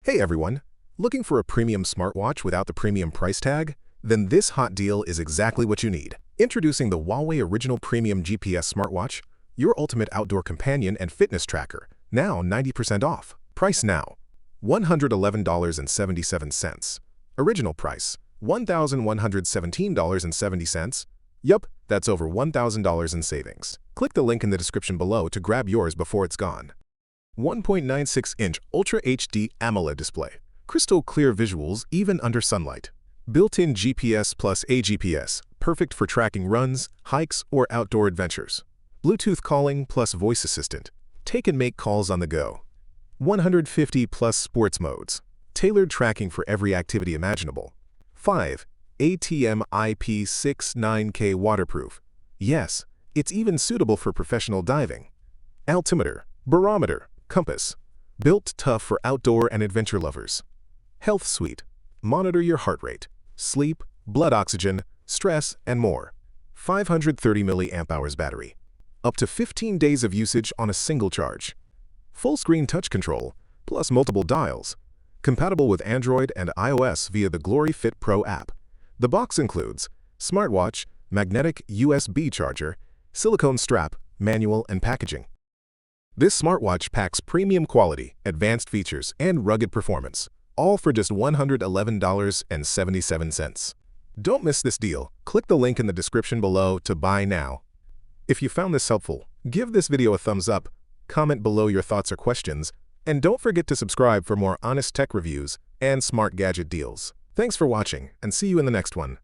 Hey everyone! Looking for a premium smartwatch without the premium price tag? Then this hot deal is exactly what you need. Introducing the Huawei Original Premium GPS Smartwatch, your ultimate outdoor companion and fitness tracker, now 90% off. Price now, $111.77. Original price, $1,117.70. Yup, that's over $1,000 in savings. Click the link in the description below to grab yours before it's gone. 1.96-inch Ultra HD AMOLED display. Crystal clear visuals even under sunlight. Built-in GPS plus AGPS, perfect for tracking runs, hikes, or outdoor adventures. Bluetooth calling plus voice assistant. Take and make calls on the go. 150 plus sports modes. Tailored tracking for every activity imaginable. 5. ATM IP69K waterproof. Yes, it's even suitable for professional diving. Altimeter, Barometer, compass. Built tough for outdoor and adventure lovers. Health Suite. Monitor your heart rate, sleep, blood oxygen, stress, and more. 530 mAh battery. Up to 15 days of usage on a single charge. Full screen touch control, plus multiple dials. Compatible with Android and iOS via the Glory Fit Pro app. The box includes smartwatch, magnetic USB charger, silicone strap, manual, and packaging. This smartwatch packs premium quality, advanced features, and rugged performance, all for just $111.77. Don't miss this deal. Click the link in the description below to buy now. If you found this helpful, give this video a thumbs up, comment below your thoughts or questions, and don't forget to subscribe for more honest tech reviews and smart gadget deals. Thanks for watching, and see you in the next one.